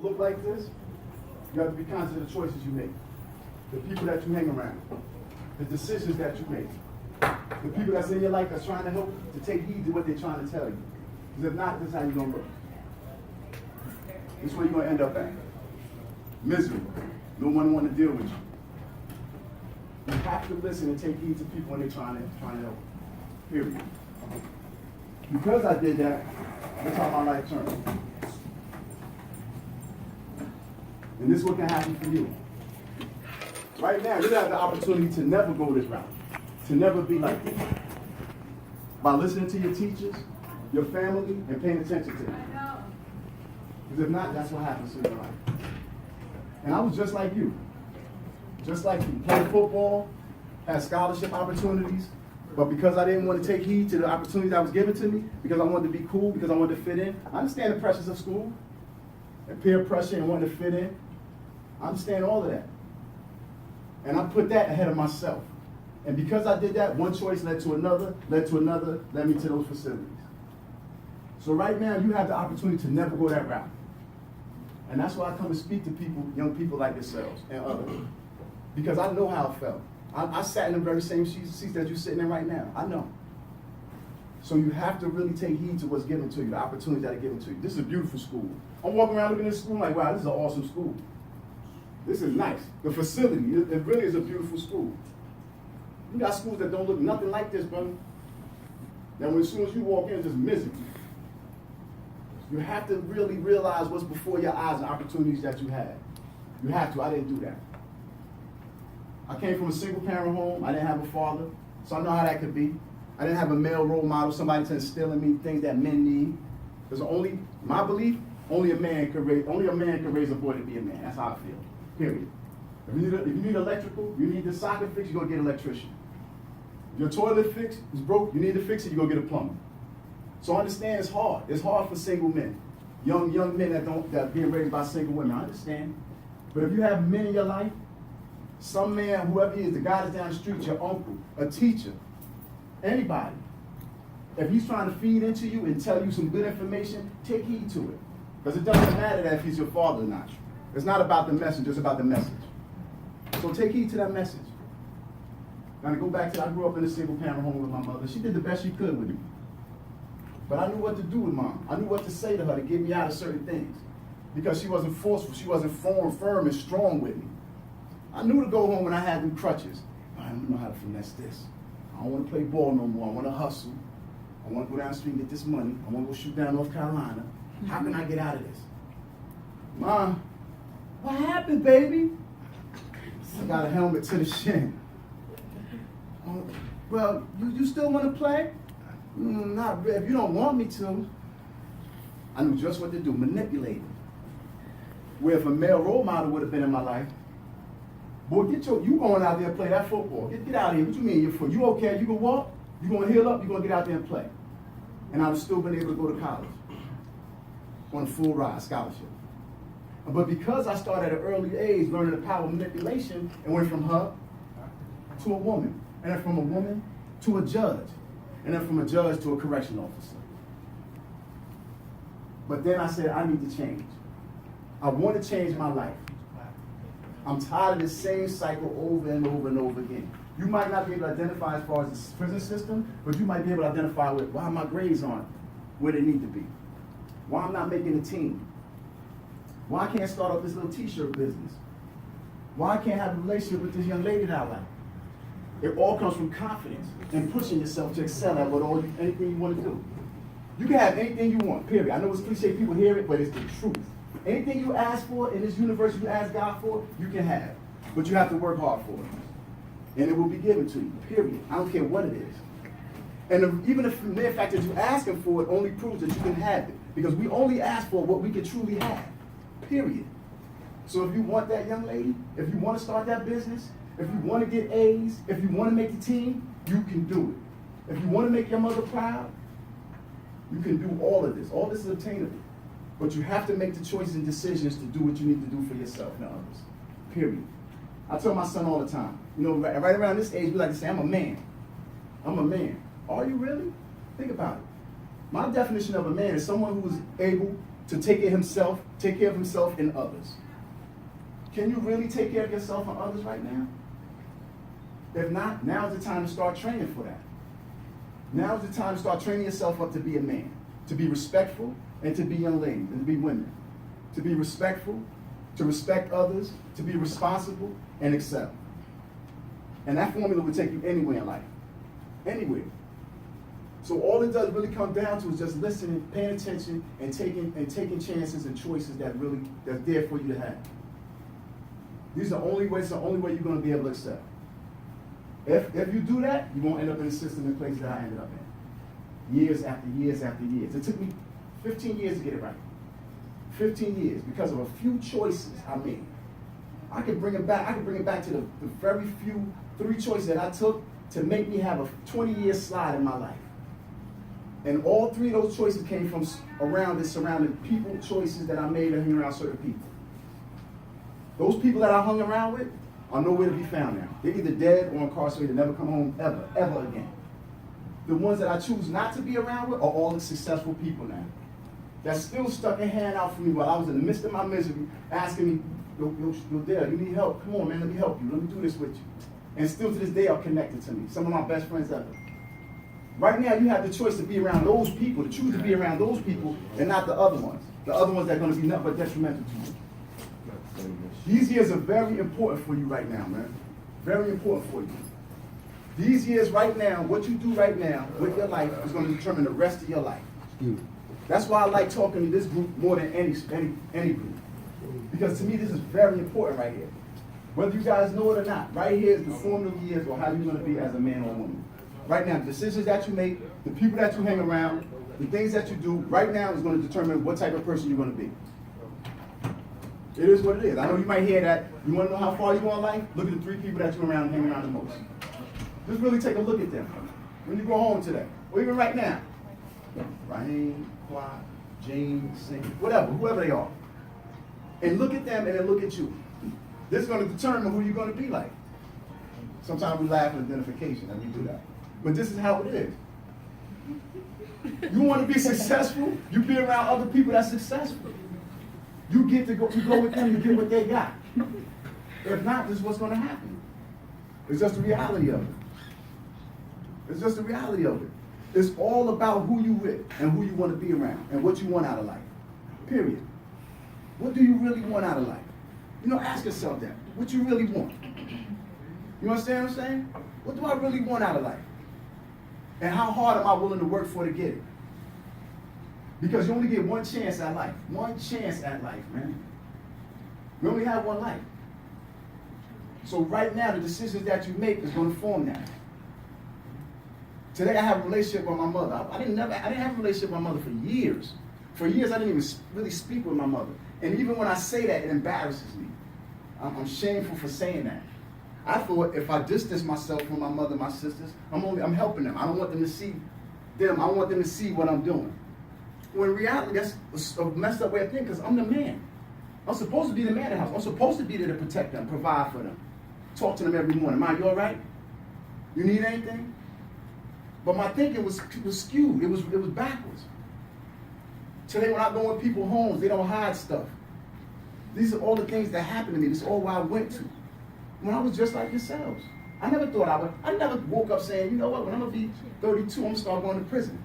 to look like this, you have to be conscious of the choices you make, the people that you hang around, the decisions that you make, the people that's in your life that's trying to help to take heed to what they're trying to tell you. Because if not, this is how you're going to look. This is where you're going to end up at. Miserable. No one want to deal with you. You have to listen and take heed to people when they're trying to help. Period. Because I did that, that's how my life turned. And this is what can happen for you. Right now, you have the opportunity to never go this route, to never be like this. By listening to your teachers, your family, and paying attention to them. Because if not, that's what happens to your life. And I was just like you. Just like you. Played football, had scholarship opportunities, but because I didn't want to take heed to the opportunities that was given to me, because I wanted to be cool, because I wanted to fit in, I understand the pressures of school, and peer pressure and wanting to fit in. I understand all of that. And I put that ahead of myself. And because I did that, one choice led to another, led me to those facilities. So right now, you have the opportunity to never go that route. And that's why I come and speak to people, young people like yourselves and others. Because I know how it felt. I sat in the very same seats that you're sitting in right now. I know. So you have to really take heed to what's given to you, the opportunities that are given to you. This is a beautiful school. I'm walking around looking at this school like, wow, this is an awesome school. This is nice. The facility, it really is a beautiful school. You got schools that don't look nothing like this, brother. That when as soon as you walk in, it's just misery. You have to really realize what's before your eyes and opportunities that you have. You have to. I didn't do that. I came from a single parent home. I didn't have a father, so I know how that could be. I didn't have a male role model, somebody to instill in me things that men need. Because my belief, only a man could raise a boy to be a man. That's how I feel. Period. If you need electrical, you need the socket fixed, you're gonna get an electrician. If your toilet fix is broke, you need to fix it, you're gonna get a plumber. So understand it's hard. It's hard for single men. Young men that are being raised by single women. I understand. But if you have men in your life, some man, whoever he is, the guy that's down the street, your uncle, a teacher, anybody, if he's trying to feed into you and tell you some good information, take heed to it. Because it doesn't matter that if he's your father or not. It's not about the message, it's about the message. So take heed to that message. Now to go back to, I grew up in a single parent home with my mother. She did the best she could with me. But I knew what to do with Mom. I knew what to say to her to get me out of certain things. Because she wasn't forceful, she wasn't firm and strong with me. I knew to go home when I had them crutches. I don't know how to finesse this. I don't want to play ball no more. I want to hustle. I want to go down the street and get this money. I want to go shoot down North Carolina. How can I get out of this? Mom, what happened, baby? I got a helmet to the shin. Oh, well, you still want to play? Not really. If you don't want me to. I knew just what to do, manipulate it. Where if a male role model would have been in my life, boy, you going out there and play that football. Get out of here. What you mean? You okay? You can walk? You going to heal up? You going to get out there and play? And I've still been able to go to college on a full ride scholarship. But because I started at an early age learning the power of manipulation and went from her to a woman, and then from a woman to a judge, and then from a judge to a correction officer. But then I said, I need to change. I want to change my life. I'm tired of the same cycle over and over and over again. You might not be able to identify as far as the prison system, but you might be able to identify with why my grades aren't where they need to be. Why I'm not making a team. Why I can't start up this little t-shirt business. Why I can't have a relationship with this young lady that I like. It all comes from confidence and pushing yourself to excel at anything you want to do. You can have anything you want, period. I know it's cliche, people hear it, but it's the truth. Anything you ask for in this universe, you ask God for, you can have. But you have to work hard for it. And it will be given to you, period. I don't care what it is. And even if the mere fact that you're asking for it only proves that you can have it. Because we only ask for what we can truly have, period. So if you want that young lady, if you want to start that business, if you want to get A's, if you want to make the team, you can do it. If you want to make your mother proud, you can do all of this. All this is obtainable. But you have to make the choices and decisions to do what you need to do for yourself and others, period. I tell my son all the time, right around this age, we like to say, I'm a man. I'm a man. Are you really? Think about it. My definition of a man is someone who is able to take care of himself and others. Can you really take care of yourself and others right now? If not, now's the time to start training for that. Now's the time to start training yourself up to be a man, to be respectful, and to be young ladies, and to be women. To be respectful, to respect others, to be responsible, and excel. And that formula will take you anywhere in life. Anywhere. So all it does really come down to is just listening, paying attention, and taking chances and choices that's there for you to have. These are the only way you're going to be able to excel. If you do that, you won't end up in the system and places that I ended up in. Years after years after years. It took me 15 years to get it right. 15 years because of a few choices I made. I can bring it back to the very few 3 choices that I took to make me have a 20-year slide in my life. And all 3 of those choices came from surrounding people choices that I made and hang around certain people. Those people that I hung around with are nowhere to be found now. They're either dead or incarcerated, never come home ever again. The ones that I choose not to be around with are all the successful people now. That still stuck a hand out for me while I was in the midst of my misery, asking me, yo, Dale, you need help? Come on, man, let me help you. Let me do this with you. And still to this day are connected to me. Some of my best friends ever. Right now, you have the choice to be around those people, to choose to be around those people and not the other ones. The other ones that are going to be nothing but detrimental to you. These years are very important for you right now, man. Very important for you. These years right now, what you do right now with your life is going to determine the rest of your life. That's why I like talking to this group more than any group. Because to me, this is very important right here. Whether you guys know it or not, right here is the formative years or how you're going to be as a man or woman. Right now, the decisions that you make, the people that you hang around, the things that you do, right now is going to determine what type of person you're going to be. It is what it is. I know you might hear that. You want to know how far you go in life? Look at the 3 people that you're around and hang around the most. Just really take a look at them. When you go home today, or even right now. Raheem, Quad, James, Singh, whatever, whoever they are. And look at them and then look at you. This is going to determine who you're going to be like. Sometimes we laugh at identification and we do that. But this is how it is. You want to be successful, you be around other people that's successful. You go with them, you get what they got. If not, this is what's going to happen. It's just the reality of it. It's just the reality of it. It's all about who you with and who you want to be around and what you want out of life. Period. What do you really want out of life? You know, ask yourself that. What you really want? You understand what I'm saying? What do I really want out of life? And how hard am I willing to work for to get it? Because you only get one chance at life. One chance at life, man. You only have one life. So right now, the decisions that you make is going to form that. Today I have a relationship with my mother. I didn't have a relationship with my mother for years. For years I didn't even really speak with my mother. And even when I say that, it embarrasses me. I'm shameful for saying that. I thought if I distance myself from my mother and my sisters, I'm helping them. I don't want them to see them. I want them to see what I'm doing. When in reality, that's a messed up way of thinking because I'm the man. I'm supposed to be the man of the house. I'm supposed to be there to protect them, provide for them. Talk to them every morning. Ma, you all right? You need anything? But my thinking was skewed. It was backwards. Today when I go in people's homes, they don't hide stuff. These are all the things that happened to me. This is all where I went to. When I was just like yourselves. I never thought I never woke up saying, you know what, when I'm going to be 32, I'm going to start going to prison.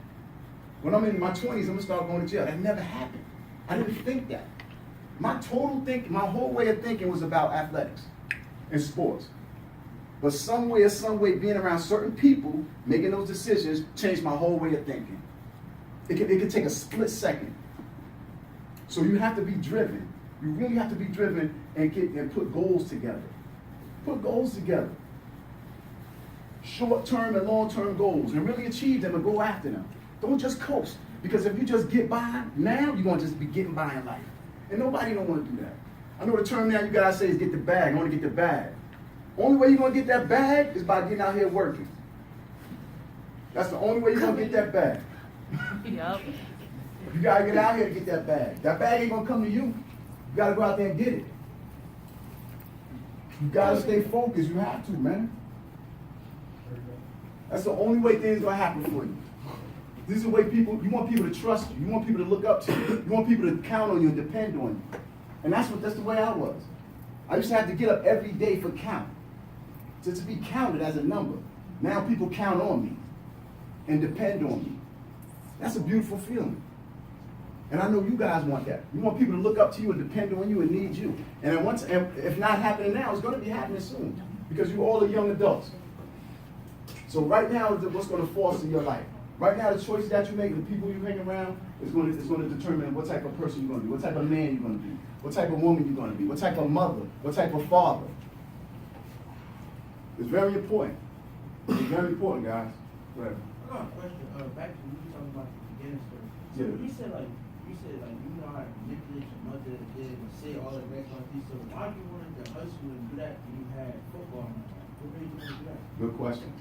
When I'm in my 20s, I'm going to start going to jail. That never happened. I didn't think that. My whole way of thinking was about athletics and sports. But some way, being around certain people, making those decisions, changed my whole way of thinking. It could take a split second. So you have to be driven. You really have to be driven and put goals together. Put goals together. Short-term and long-term goals, and really achieve them and go after them. Don't just coast. Because if you just get by, now you're going to just be getting by in life. And nobody don't want to do that. I know the term now you guys say is get the bag. I want to get the bag. Only way you're going to get that bag is by getting out here working. That's the only way you're going to get that bag. Yep. You got to get out here to get that bag. That bag ain't going to come to you. You got to go out there and get it. You got to stay focused. You have to, man. That's the only way things are going to happen for you. This is the way you want people to trust you. You want people to look up to you. You want people to count on you and depend on you. And that's the way I was. I used to have to get up every day for count. To be counted as a number. Now people count on me and depend on me. That's a beautiful feeling. And I know you guys want that. You want people to look up to you and depend on you and need you. And if not happening now, it's going to be happening soon. Because you all are young adults. So right now is what's going to foster your life. Right now, the choices that you make, the people you hang around, is going to determine what type of person you're going to be, what type of man you're going to be, what type of woman you're going to be, what type of mother, what type of father. It's very important. It's very important, guys. Go ahead. I got a question. Back to you talking about the beginning story. So Yeah. you said you know how to manipulate your mother and say all the rest like this. So why you wanted to hustle and do that when you had football? What made you want to do that? Good question.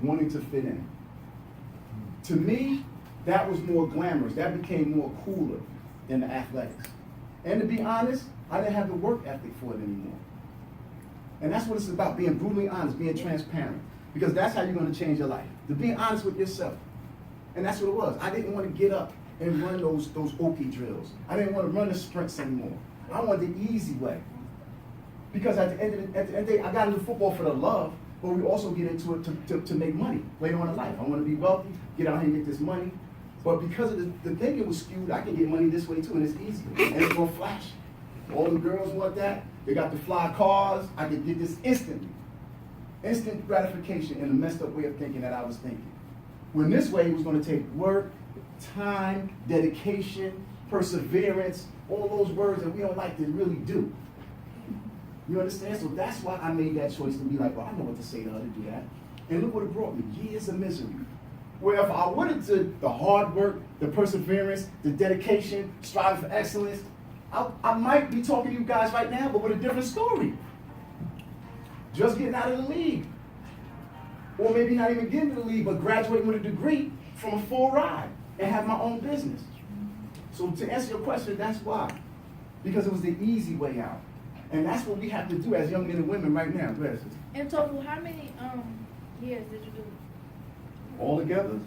Wanting to fit in. To me, that was more glamorous. That became more cooler than the athletics. And to be honest, I didn't have the work ethic for it anymore. And that's what it's about, being brutally honest, being transparent. Because that's how you're going to change your life. To be honest with yourself. And that's what it was. I didn't want to get up and run those Okie drills. I didn't want to run the sprints anymore. I wanted the easy way. Because at the end of the day, I got into football for the love, but we also get into it to make money later on in life. I want to be wealthy, get out here and get this money. But because of the thinking was skewed, I can get money this way too, and it's easy. And it's going to flash. All the girls want that. They got the fly cars. I can get this instantly. Instant gratification in a messed up way of thinking that I was thinking. When this way, it was going to take work, time, dedication, perseverance, all those words that we don't like to really do. You understand? So that's why I made that choice to be like, well, I know what to say to her to do that. And look what it brought me, years of misery. Where if I would have did the hard work, the perseverance, the dedication, striving for excellence, I might be talking to you guys right now, but with a different story. Just getting out of the league. Or maybe not even getting to the league, but graduating with a degree from a full ride and have my own business. So to answer your question, that's why. Because it was the easy way out. And that's what we have to do as young men and women right now. Go ahead, sister. In total, how many years did you do? All together?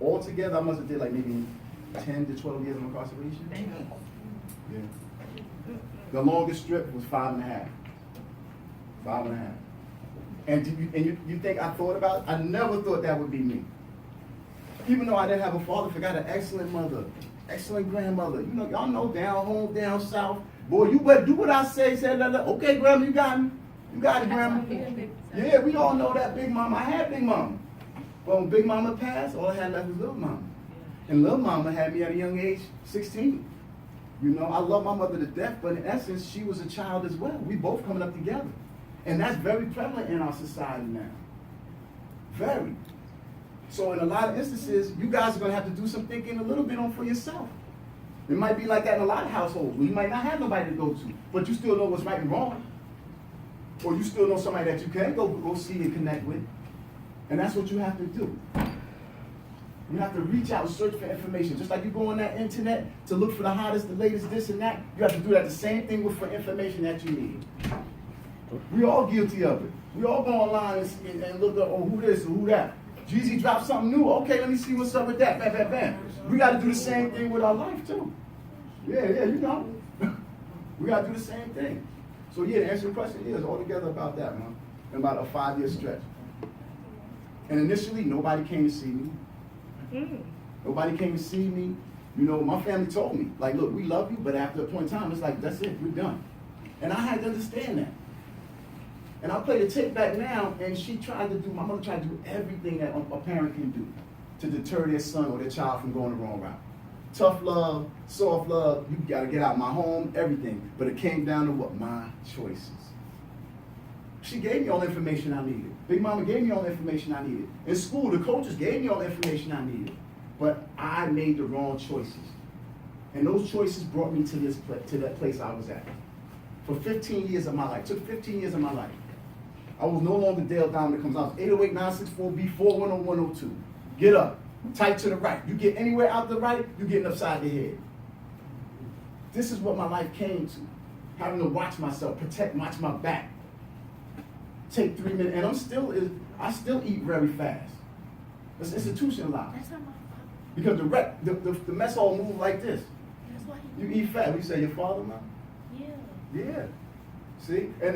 All together, I must have did like maybe 10 to 12 years of incarceration. Yeah. The longest strip was 5.5. 5.5. And you think I thought about it? I never thought that would be me. Even though I didn't have a father, I got an excellent mother, excellent grandmother. You know, y'all know down home, down south. Boy, you better do what I say. Okay, grandma, you got me. You got it, grandma. Yeah, we all know that Big Mama. I had Big Mama. But when Big Mama passed, all I had left was Little Mama. And Little Mama had me at a young age, 16. You know, I love my mother to death, but in essence, she was a child as well. We both coming up together. And that's very prevalent in our society now. Very. So in a lot of instances, you guys are going to have to do some thinking a little bit on for yourself. It might be like that in a lot of households where you might not have nobody to go to, but you still know what's right and wrong. Or you still know somebody that you can go see and connect with. And that's what you have to do. You have to reach out and search for information. Just like you go on that internet to look for the hottest, the latest, this and that, you have to do that the same thing with for information that you need. We all guilty of it. We all go online and look up, oh, who this or who that. Jeezy dropped something new. Okay, let me see what's up with that. Bam, bam, bam. We got to do the same thing with our life, too. Yeah, you know. We got to do the same thing. So, yeah, to answer your question, yeah, it's all together about that, man. About a 5-year stretch. And initially, nobody came to see me. Nobody came to see me. You know, my family told me, like, look, we love you, but after a point in time, it's like, that's it, we're done. And I had to understand that. And I play the tape back now, and my mother tried to do everything that a parent can do to deter their son or their child from going the wrong route. Tough love, soft love, you gotta get out of my home, everything. But it came down to what? My choices. She gave me all the information I needed. Big Mama gave me all the information I needed. In school, the coaches gave me all the information I needed. But I made the wrong choices. And those choices brought me to that place I was at. For 15 years of my life. Took 15 years of my life. I was no longer Dale Diamond that comes out. 808-964-B4102. Get up. Tight to the right. You get anywhere out the right, you're getting upside the head. This is what my life came to. Having to watch myself, protect, watch my back. take 3 minutes, and I still eat very fast. It's institutionalized. That's not my father. Because the mess hall move like this. That's why he. You eat fast. You say your father, man? Yeah. Yeah. See? And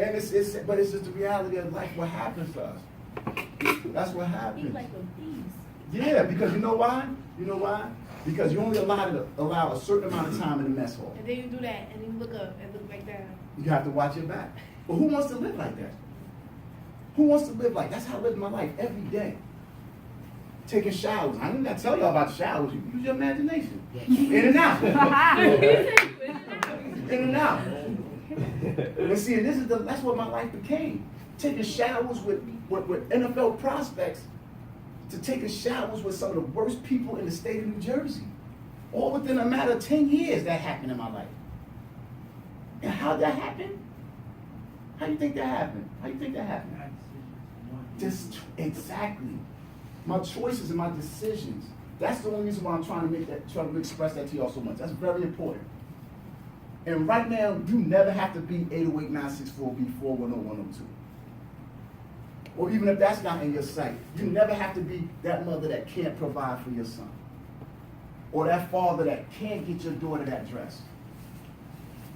but it's just the reality of life, what happens to us. That's what happens. He's like a beast. Yeah, because you know why? You know why? Because you only allow a certain amount of time in the mess hall. And then you do that, and then you look up and look back down. You have to watch your back. But who wants to live like that? Who wants to live like that? That's how I live my life every day. Taking showers. I ain't got to tell y'all about showers. You use your imagination. In and out. In and out. And see, that's what my life became. Taking showers with NFL prospects to taking showers with some of the worst people in the state of New Jersey. All within a matter of 10 years that happened in my life. And how'd that happen? How do you think that happened? How do you think that happened? Just exactly. My choices and my decisions. That's the only reason why I'm trying to express that to y'all so much. That's very important. And right now, you never have to be 808-964-B410-102. Or even if that's not in your sight, you never have to be that mother that can't provide for your son. Or that father that can't get your daughter that dress.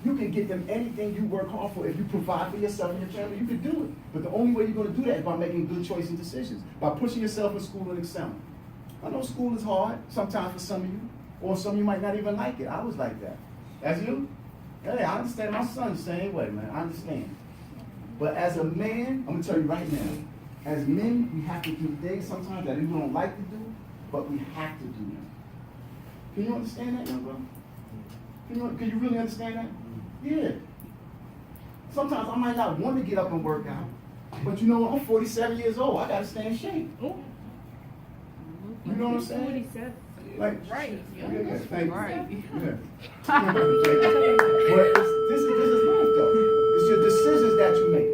You can get them anything you work hard for. If you provide for yourself and your family, you can do it. But the only way you're going to do that is by making good choices and decisions. By pushing yourself in school and excelling. I know school is hard, sometimes for some of you. Or some of you might not even like it. I was like that. As you? Hey, I understand. My son's the same way, man. I understand. But as a man, I'm going to tell you right now, as men, we have to do things sometimes that we don't like to do, but we have to do them. Can you understand that, young brother? Can you really understand that? Yeah. Sometimes I might not want to get up and work out, but you know what? I'm 47 years old. I got to stay in shape. You know what I'm saying? 47. Like, Right. Yeah, thank you. Right. Yeah. But this is life, though. It's your decisions that you make.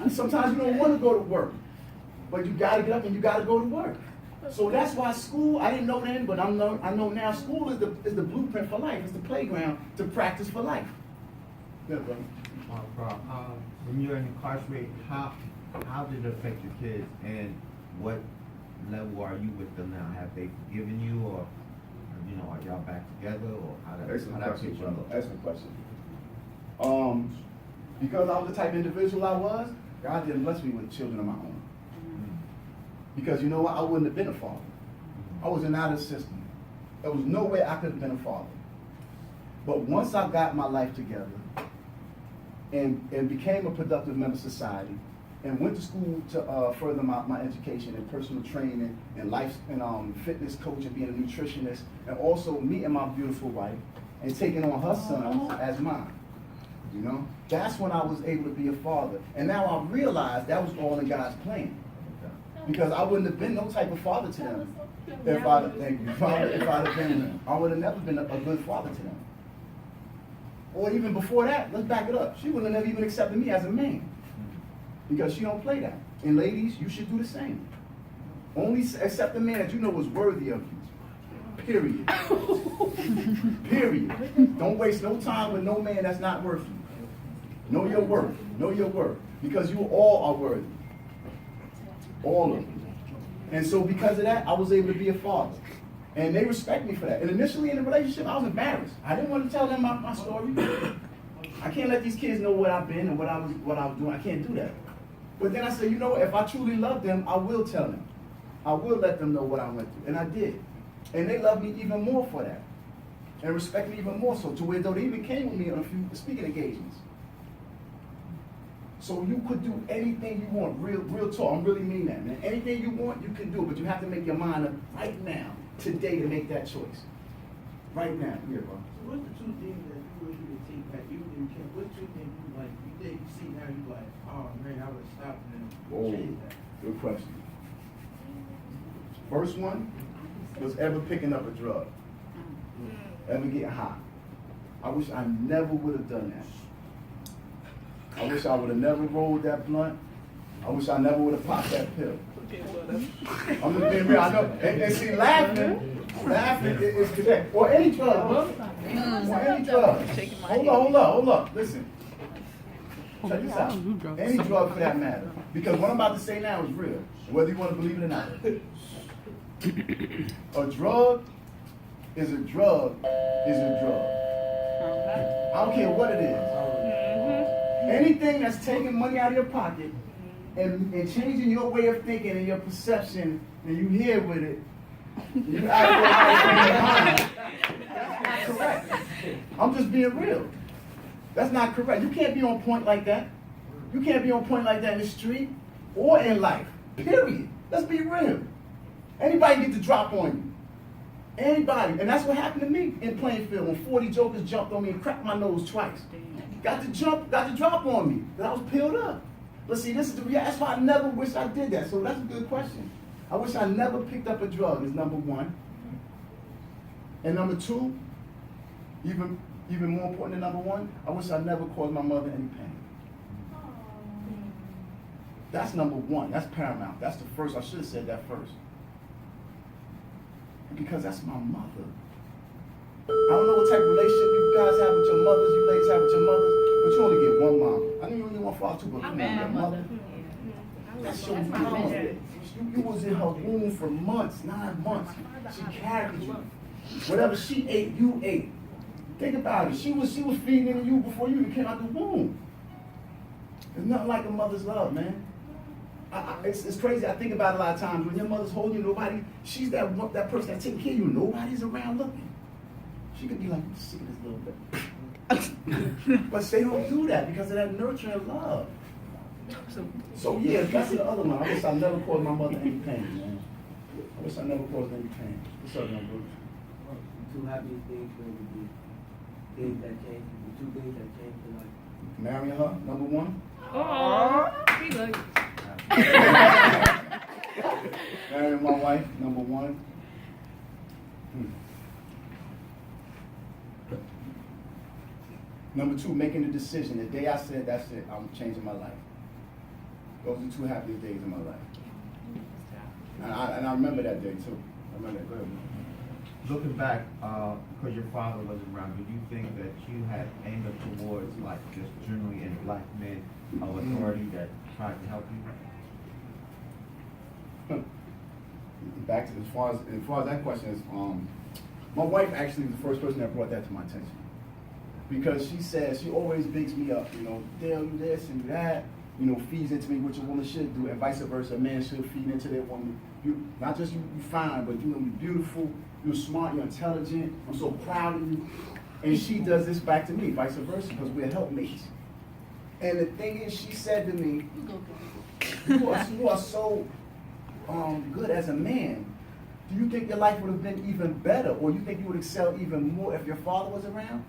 And sometimes you don't want to go to work, but you got to get up and you got to go to work. So that's why school, I didn't know then, but I know now, school is the blueprint for life. It's the playground to practice for life. Yeah, brother. When you're incarcerated, how did it affect your kids, and what level are you with them now? Have they forgiven you, or are y'all back together, or how that Excellent picture look? Excellent question. Because I was the type of individual I was, God didn't bless me with children of my own. Because you know what? I wouldn't have been a father. I was an out of the system. There was no way I could have been a father. But once I got my life together and became a productive member of society and went to school to further my education in personal training and life and fitness coach and being a nutritionist, and also meeting my beautiful wife and taking on her son as mine. You know? That's when I was able to be a father. And now I realize that was all in God's plan. Because I wouldn't have been no type of father to them if I'd have been, I would have never been a good father to them. Or even before that, let's back it up. She would have never even accepted me as a man. Because she don't play that. And ladies, you should do the same. Only accept a man that you know is worthy of you. Period. Period. Don't waste no time with no man that's not worth you. Know your worth. Know your worth. Because you all are worthy. All of them. And so because of that, I was able to be a father. And they respect me for that. And initially in the relationship, I was embarrassed. I didn't want to tell them my story. I can't let these kids know what I've been and what I was doing. I can't do that. But then I said, you know what? If I truly love them, I will tell them. I will let them know what I went through. And I did. And they love me even more for that. And respect me even more so. To where though they even came with me on a few speaking engagements. So you could do anything you want, real talk. I really mean that, man. Anything you want, you can do, but you have to make your mind up right now, today, to make that choice. Right now, here, bro. So what's the two things that you wish you could take back? Even if you can't, what's two things you think you see now, you like, oh man, I would have stopped and changed that? Good question. First one was ever picking up a drug. Ever getting high. I wish I never would have done that. I wish I would have never rolled that blunt. I wish I never would have popped that pill. I'm just being real. I know. And see, laughing is connected. Or any drug, bro. Or any drug. Hold up. Listen. Check this out. Any drug for that matter. Because what I'm about to say now is real, whether you want to believe it or not. A drug is a drug is a drug. I don't care what it is. Anything that's taking money out of your pocket and changing your way of thinking and your perception, and you here with it, you out of that's not correct. I'm just being real. That's not correct. You can't be on point like that. You can't be on point like that in the street or in life. Period. Let's be real. Anybody get the drop on you. Anybody. And that's what happened to me in Plainfield when 40 jokers jumped on me and cracked my nose twice. Got the drop on me. Because I was peeled up. But see, this is the reality. That's why I never wish I did that. So that's a good question. I wish I never picked up a drug is number one. And number two, even more important than number one, I wish I never caused my mother any pain. That's number one. That's paramount. That's the first. I should have said that first. Because that's my mother. I don't know what type of relationship you guys have with your mothers, you ladies have with your mothers, but you only get one mom. I know you only get one father too, but come on, your mother. That's your mama. You was in her womb for months, 9 months. She carried you. Whatever she ate, you ate. Think about it. She was feeding you before you even came out the womb. There's nothing like a mother's love, man. It's crazy. I think about it a lot of times. When your mother's holding you, nobody, she's that person that's taking care of you. Nobody's around looking. She could be like, you see this little bit. But they don't do that because of that nurturing love. So yeah, that's the other one. I wish I never caused my mother any pain, man. I wish I never caused any pain. What's up, young bro? The two happiest things for you, things that changed, the two things that changed your life. Marrying her, number one. Oh, we good. Marrying my wife, number one. Number two, making the decision. The day I said, that's it, I'm changing my life. Those are the two happiest days of my life. And I remember that day too. I remember that. Go ahead, man. Looking back, because your father wasn't around, do you think that you had anger towards, like, just generally in black men of authority that tried to help you? Back to as far as that question is, my wife actually was the first person that brought that to my attention. Because she says, she always bigs me up, you know, Dale, you this and you that, you know, feeds into me what your woman should do, and vice versa. A man should feed into their woman. You, not just you fine, but you know, you're beautiful, you're smart, you're intelligent, I'm so proud of you. And she does this back to me, vice versa, because we're helpmates. And the thing is, she said to me, you are so good as a man. Do you think your life would have been even better, or you think you would excel even more if your father was around?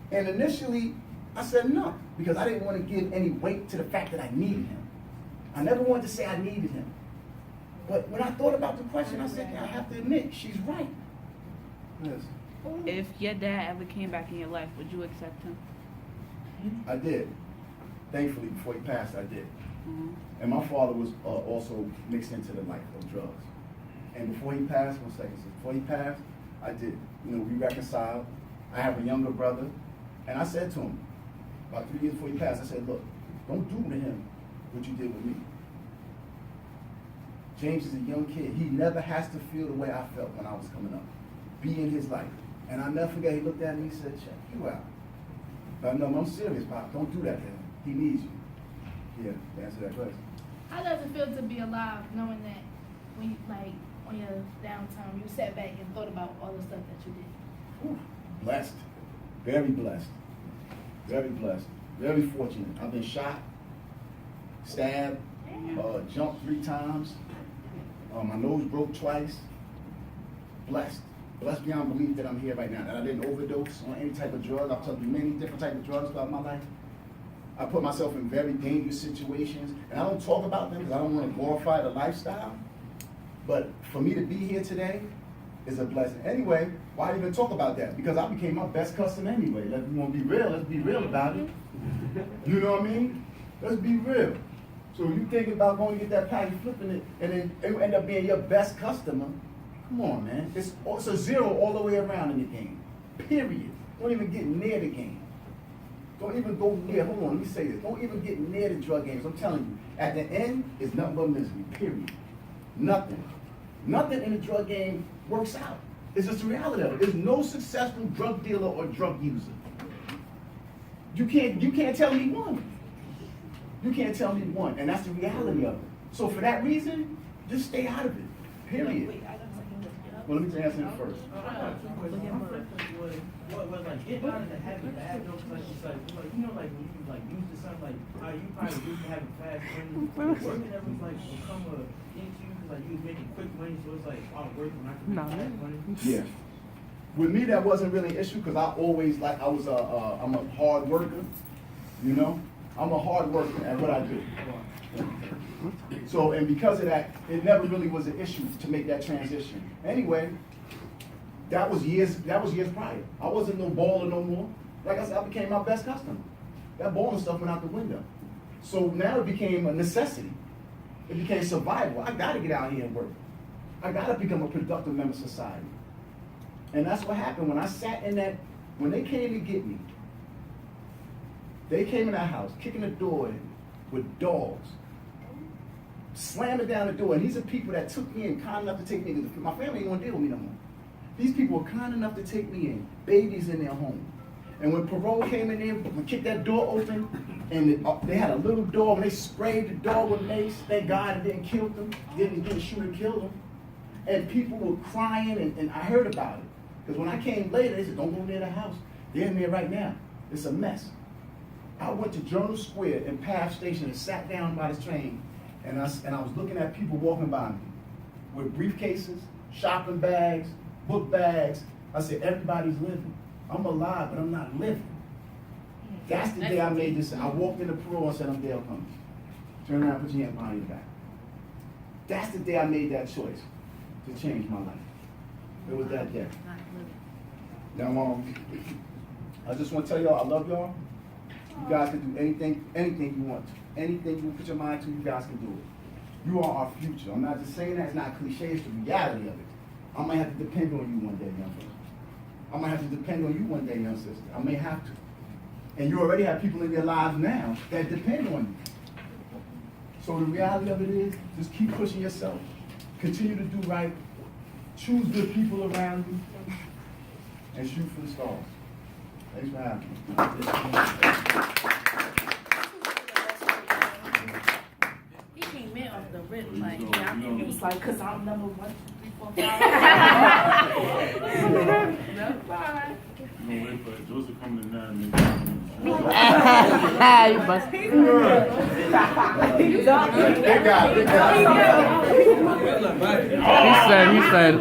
And initially, I said no, because I didn't want to give any weight to the fact that I needed him. I never wanted to say I needed him. But when I thought about the question, I said, I have to admit, she's right. Yes. If your dad ever came back in your life, would you accept him? I did. Thankfully, before he passed, I did. Mm-hmm. And my father was also mixed into the life of drugs. And before he passed, before he passed, I did. You know, we reconciled. I have a younger brother. And I said to him, about 3 years before he passed, I said, look, don't do to him what you did with me. James is a young kid. He never has to feel the way I felt when I was coming up. Be in his life. And I'll never forget, he looked at me and said, check you out. But no, I'm serious, Pop. Don't do that to him. He needs you. Yeah, to answer that question. How does it feel to be alive knowing that when you, like, on your downtime, you sat back and thought about all the stuff that you did? Whew. Blessed. Very blessed. Very blessed. Very fortunate. I've been shot, stabbed, jumped 3 times. My nose broke twice. Blessed. Blessed beyond belief that I'm here right now. That I didn't overdose on any type of drug. I've taken many different types of drugs throughout my life. I put myself in very dangerous situations. And I don't talk about them because I don't want to glorify the lifestyle. But for me to be here today is a blessing. Anyway, why even talk about that? Because I became my best customer anyway. Let's be real about it. You know what I mean? Let's be real. So you think about going to get that pack, you flipping it, and then it end up being your best customer. Come on, man. It's a 0 all the way around in the game. Period. Don't even get near the game. Don't even go near, hold on, let me say this. Don't even get near the drug games. I'm telling you, at the end, it's nothing but misery, period. Nothing. Nothing in the drug game works out. It's just the reality of it. There's no successful drug dealer or drug user. You can't tell me one. You can't tell me one, and that's the reality of it. So for that reason, just stay out of it, period. Well, let me answer it first. I got two questions. My first question was like getting out of the habit bad though, like it's like you know like when you like used to something like how you probably used to having fast money, working ever like become a into like you was making quick money, so it's like all work when I can make fast money. Yeah. With me, that wasn't really an issue because I always I'm a hard worker, you know. I'm a hard worker at what I do. So, and because of that, it never really was an issue to make that transition. Anyway, that was years prior. I wasn't no baller no more. Like I said, I became my best customer. That balling stuff went out the window. So now it became a necessity. It became survival. I gotta get out here and work. I gotta become a productive member of society. And that's what happened when I sat in that, when they came to get me. They came in that house, kicking the door in with dogs, slamming down the door. And these are people that took me in, kind enough to take me in. My family ain't gonna deal with me no more. These people were kind enough to take me in, babies in their home. And when parole came in there, we kicked that door open, and they had a little dog, and they sprayed the dog with mace. Thank God it didn't kill them, didn't shoot and kill them. And people were crying, and I heard about it. Because when I came later, they said, don't go near the house. They're in there right now. It's a mess. I went to Journal Square in Path Station and sat down by the train, and I was looking at people walking by me with briefcases, shopping bags, book bags. I said, everybody's living. I'm alive, but I'm not living. That's the day I made this. I walked into parole and said, I'm Dale Cummings. Turn around, put your hand behind your back. That's the day I made that choice to change my life. It was that day. Now, I just want to tell y'all, I love y'all. You guys can do anything you want to. Anything you put your mind to, you guys can do it. You are our future. I'm not just saying that, it's not cliche, it's the reality of it. I might have to depend on you one day, young brother. I might have to depend on you one day, young sister. I may have to. And you already have people in your lives now that depend on you. So the reality of it is, just keep pushing yourself. Continue to do right. Choose good people around you. And shoot for the stars. Thanks for having me. He came in off the rip, like, yeah, I think he was like, cause I'm number 1, 2, 3, 4, 5. No, bye. No, wait for Joseph coming to 9 minutes. You must. They got it. He said.